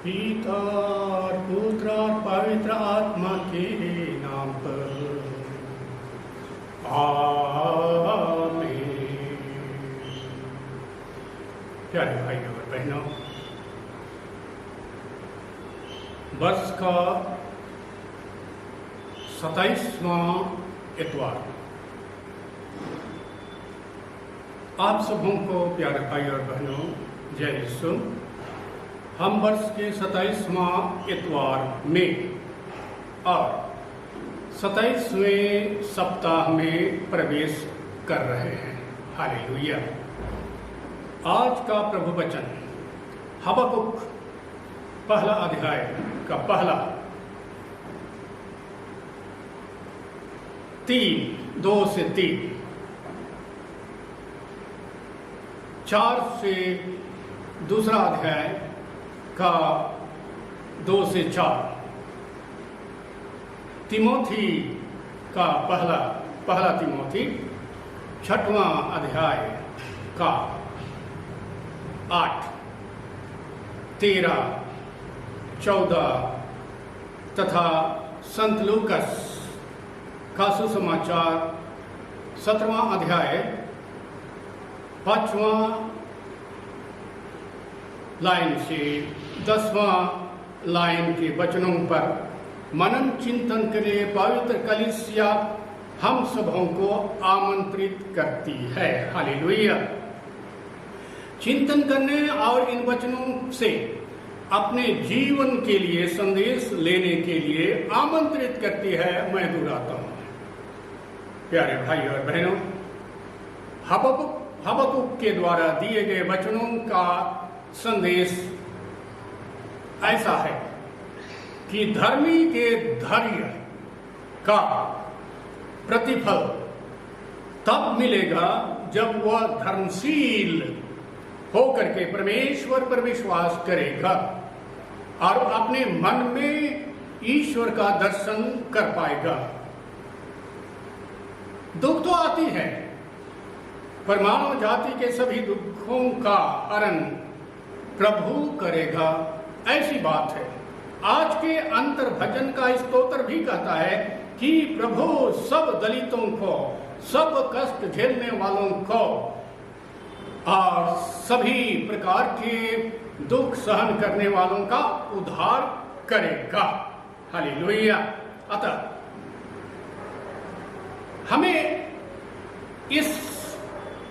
पिता और पुत्र और पवित्र आत्मा के नाम पर आमीन। प्यारे भाई और बहनों, वर्ष का 27वां इतवार आप सबों को प्यारे भाई और बहनों जय यीशु। हम वर्ष के 27वां इतवार में और 27वें सप्ताह में प्रवेश कर रहे हैं। हालेलुया। आज का प्रभु वचन हबक्कुक पहला अध्याय का पहला 2 से 3, 4 से दूसरा अध्याय का 2 से 4, तिमोथी का पहला तिमोथी 6वां अध्याय का 8, 13, 14 तथा संत लूकस का सुसमाचार 17वां अध्याय 5वां लाइन से 10वां लाइन के वचनों पर मनन चिंतन के लिए पवित्र कलीसिया हम सबों को आमंत्रित करती है। हालेलुया। चिंतन करने और इन वचनों से अपने जीवन के लिए संदेश लेने के लिए आमंत्रित करती है। मैं दोहराता हूं प्यारे भाई और बहनों, हबक्कुक के द्वारा दिए गए वचनों का संदेश ऐसा है कि धर्मी के धैर्य का प्रतिफल तब मिलेगा जब वह धर्मशील होकर के परमेश्वर पर विश्वास करेगा और अपने मन में ईश्वर का दर्शन कर पाएगा। दुख तो आती है, पर मानव जाति के सभी दुखों का हरण प्रभु करेगा, ऐसी बात है। आज के अंतर भजन का स्तोत्र भी कहता है कि प्रभु सब दलितों को, सब कष्ट झेलने वालों को और सभी प्रकार के दुख सहन करने वालों का उद्धार करेगा। हालेलुया। अतः हमें इस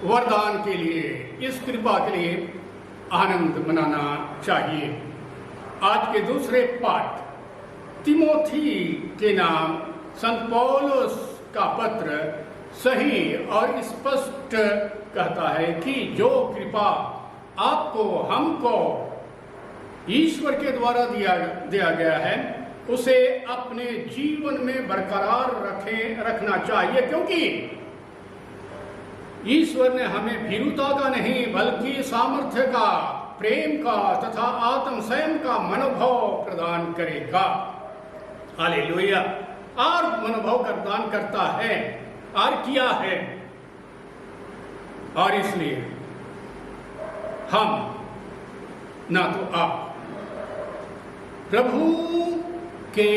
वरदान के लिए, इस कृपा के लिए आनंद मनाना चाहिए। आज के दूसरे पाठ तिमोथी के नाम संत पौलुस का पत्र सही और स्पष्ट कहता है कि जो कृपा आपको, हमको ईश्वर के द्वारा दिया गया है उसे अपने जीवन में बरकरार रखना चाहिए, क्योंकि ईश्वर ने हमें भीरुता का नहीं बल्कि सामर्थ्य का, प्रेम का तथा आत्म संयम का मनोभाव प्रदान करेगा। हालेलुया। और मनोभाव प्रदान करता है और किया है, और इसलिए हम ना तो आप प्रभु के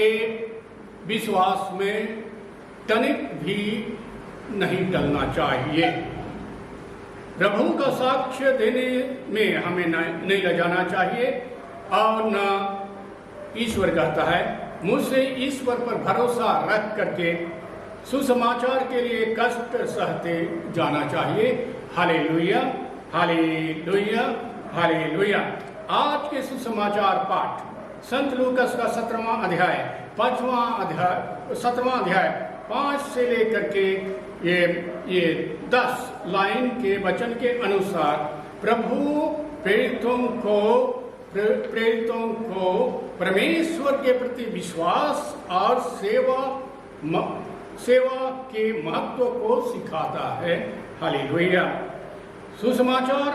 विश्वास में तनिक भी नहीं टलना चाहिए। प्रभु का साक्ष्य देने में हमें नहीं लजाना चाहिए, और न ईश्वर कहता है मुझसे ईश्वर पर भरोसा रख करके सुसमाचार के लिए कष्ट सहते जाना चाहिए। Hallelujah, hallelujah, hallelujah. आज के सुसमाचार पाठ संत लूकस का 17वां अध्याय 17वां अध्याय 5 से लेकर के ये 10 लाइन के वचन के अनुसार प्रभु प्रेरितों को परमेश्वर के प्रति विश्वास और सेवा के महत्व को सिखाता है। हालेलुया। सुसमाचार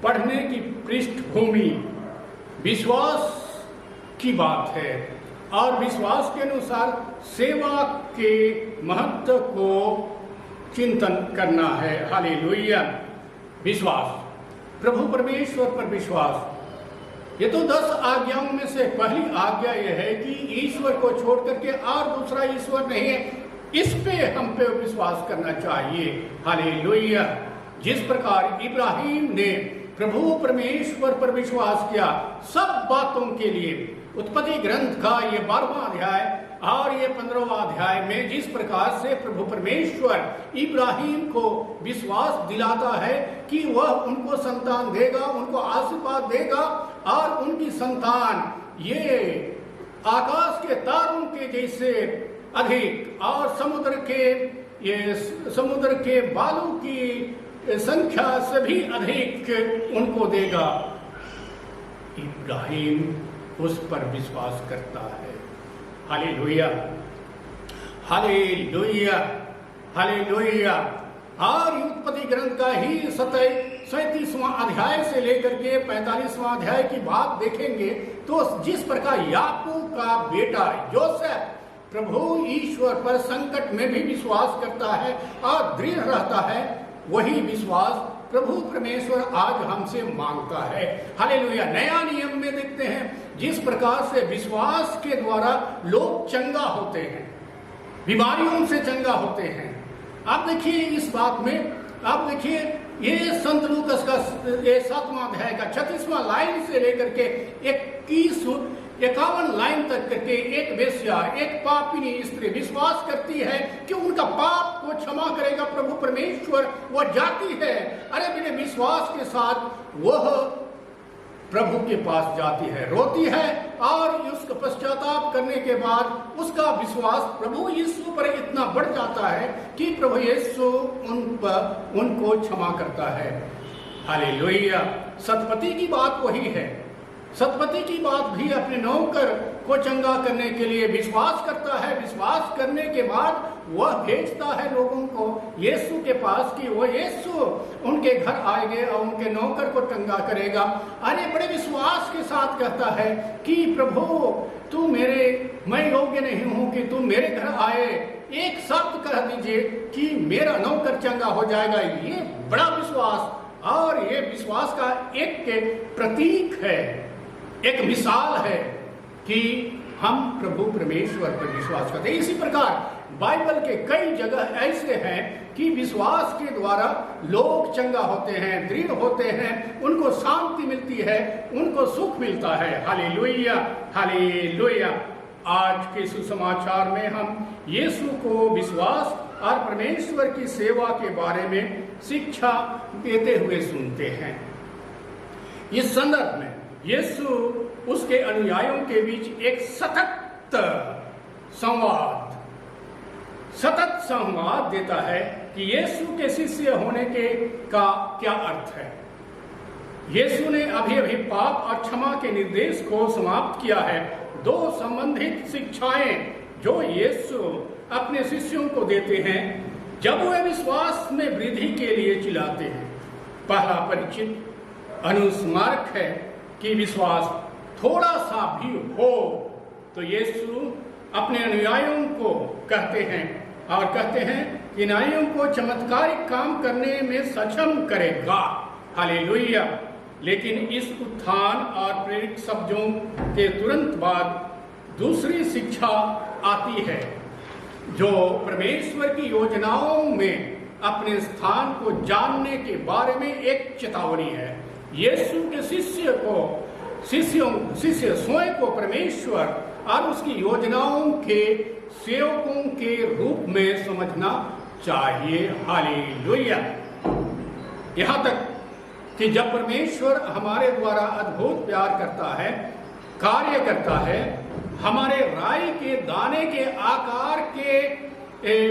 पढ़ने की पृष्ठभूमि विश्वास की बात है, और विश्वास के अनुसार सेवा के महत्व को चिंतन करना है। हालेलुया। विश्वास, प्रभु परमेश्वर पर विश्वास ये तो 10 आज्ञाओं में से पहली आज्ञा यह है कि ईश्वर को छोड़ करके और दूसरा ईश्वर नहीं है, इस पे हम पे विश्वास करना चाहिए। हालेलुया। जिस प्रकार इब्राहिम ने प्रभु परमेश्वर पर विश्वास किया सब बातों के लिए, उत्पत्ति ग्रंथ का ये 12वां अध्याय और ये 15वां अध्याय में जिस प्रकार से प्रभु परमेश्वर इब्राहिम को विश्वास दिलाता है कि वह उनको संतान देगा, उनको आशीर्वाद देगा और उनकी संतान ये आकाश के तारों के जैसे अधिक और समुद्र के बालू की संख्या से भी अधिक उनको देगा। इब्राहिम उस पर विश्वास करता है। Hallelujah, hallelujah, hallelujah. और उत्पत्ति ग्रंथ का ही 37वां अध्याय से लेकर के 45वां अध्याय की बात देखेंगे तो जिस प्रकार याकूब का बेटा योसेफ प्रभु ईश्वर पर संकट में भी विश्वास करता है और दृढ़ रहता है, वही विश्वास प्रभु परमेश्वर आज हमसे मांगता है। हालेलुया। नया नियम में देखते हैं जिस प्रकार से विश्वास के द्वारा लोग चंगा होते हैं, बीमारियों से चंगा होते हैं। आप देखिए इस बात में, आप देखिए ये संत लूकस का 7वां अध्याय का 36वां लाइन से लेकर के 51 लाइन तक करके एक वेश्या, एक पापिनी स्त्री विश्वास करती है कि उनका पाप को क्षमा करेगा प्रभु परमेश्वर। वह जाती है, अरे मेरे विश्वास के साथ वह प्रभु के पास जाती है, रोती है और उसका पश्चाताप करने के बाद उसका विश्वास प्रभु यीशु पर इतना बढ़ जाता है कि प्रभु यीशु उनको क्षमा करता है। हालेलुया। सतपति की बात वही है। सतपति की बात भी अपने नौकर को चंगा करने के लिए विश्वास करता है। विश्वास करने के बाद वह भेजता है लोगों को यीशु के पास कि वो यीशु उनके घर आएंगे और उनके नौकर को चंगा करेगा। अरे बड़े विश्वास के साथ कहता है कि प्रभु मैं योग्य नहीं हूं कि तुम मेरे घर आए, एक शब्द कह दीजिए कि मेरा नौकर चंगा हो जाएगा। ये बड़ा विश्वास और ये विश्वास का एक प्रतीक है, एक मिसाल है कि हम प्रभु परमेश्वर पर विश्वास करते हैं। इसी प्रकार बाइबल के कई जगह ऐसे हैं कि विश्वास के द्वारा लोग चंगा होते हैं, दृढ़ होते हैं, उनको शांति मिलती है, उनको सुख मिलता है। Hallelujah, hallelujah. आज के सुसमाचार में हम यीशु को विश्वास और परमेश्वर की सेवा के बारे में शिक्षा देते हुए सुनते हैं। इस संदर्भ में यीशु उसके अनुयायियों के बीच एक सतत संवाद देता है कि यीशु के शिष्य होने का क्या अर्थ है। यीशु ने अभी अभी पाप और क्षमा के निर्देश को समाप्त किया है। 2 संबंधित शिक्षाएं जो यीशु अपने शिष्यों को देते हैं जब वे विश्वास में वृद्धि के लिए चिल्लाते हैं। पहला परिचित अनुस्मारक है कि विश्वास थोड़ा सा भी हो तो यीशु अपने अनुयायियों को कहते हैं कि अनुयायियों को चमत्कारिक काम करने में सक्षम करेगा। हालेलुया। लेकिन इस उत्थान और प्रेरित शब्दों के तुरंत बाद दूसरी शिक्षा आती है जो परमेश्वर की योजनाओं में अपने स्थान को जानने के बारे में एक चेतावनी है। यीशु के शिष्य स्वयं को परमेश्वर और उसकी योजनाओं के सेवकों के रूप में समझना चाहिए। हालेलुया। यहाँ तक कि जब परमेश्वर हमारे द्वारा अद्भुत प्यार करता है, कार्य करता है, हमारे राई के दाने के आकार के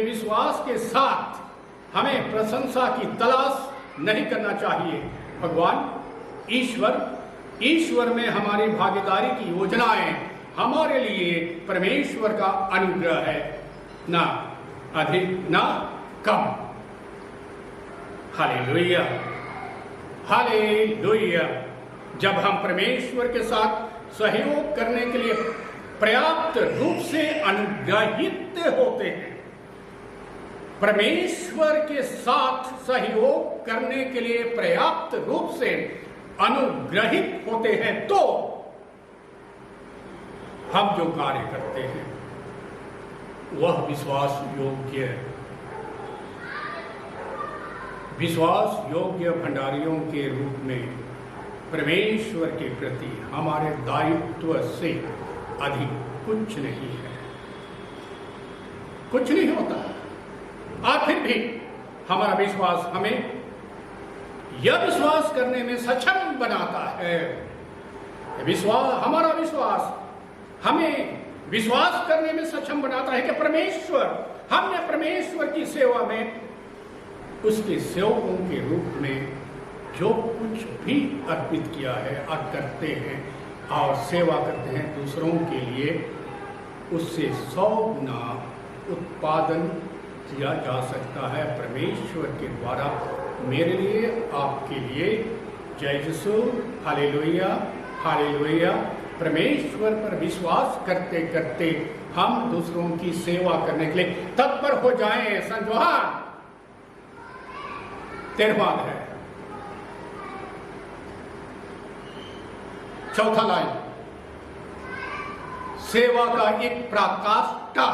विश्वास के साथ हमें प्रशंसा की तलाश नहीं करना चाहिए। भगवान ईश्वर में हमारी भागीदारी की योजनाएं हमारे लिए परमेश्वर का अनुग्रह है, ना अधिक ना कम। Hallelujah, hallelujah. जब हम परमेश्वर के साथ सहयोग करने के लिए पर्याप्त रूप से अनुग्रहित होते हैं, परमेश्वर के साथ सहयोग करने के लिए पर्याप्त रूप से अनुग्रहित होते हैं तो हम जो कार्य करते हैं वह विश्वास योग्य भंडारियों के रूप में परमेश्वर के प्रति हमारे दायित्व से अधिक कुछ नहीं है, कुछ नहीं होता। और फिर भी हमारा विश्वास हमें यह विश्वास करने में सक्षम बनाता है, हमारा विश्वास हमें विश्वास करने में सक्षम बनाता है कि हमने परमेश्वर की सेवा में उसके सेवकों के रूप में जो कुछ भी अर्पित किया है और करते हैं और सेवा करते हैं दूसरों के लिए, उससे 100 गुना उत्पादन किया जा सकता है परमेश्वर के द्वारा, मेरे लिए, आपके लिए। जय यीशु, हालेलुया, हालेलुया। परमेश्वर पर विश्वास करते करते हम दूसरों की सेवा करने के लिए तत्पर हो जाएं। संजोहार 13वां है, 4था लाइन, सेवा का एक प्रकाष्ठा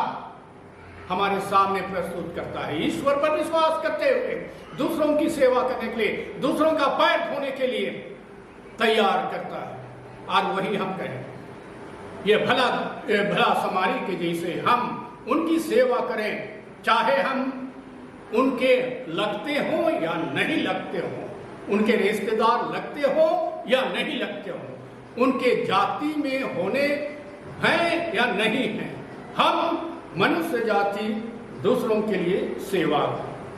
हमारे सामने प्रस्तुत करता है। ईश्वर पर विश्वास करते हुए दूसरों की सेवा करने के लिए, दूसरों का पैर धोने के लिए तैयार करता है। और वही हम कहें, ये भला समारी के जैसे हम उनकी सेवा करें, चाहे हम उनके लगते हो या नहीं लगते हो, उनके रिश्तेदार लगते हो या नहीं लगते हो, उनके जाति में होने हैं या नहीं हैं। हम मनुष्य जाति दूसरों के लिए सेवा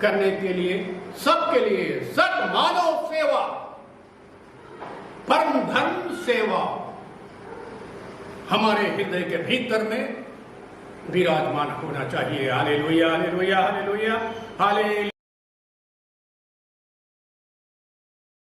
करने के लिए, सबके लिए सद्मानव सेवा, परम धर्म सेवा हमारे हृदय के भीतर में विराजमान होना चाहिए। Hallelujah, hallelujah, hallelujah, hallelujah.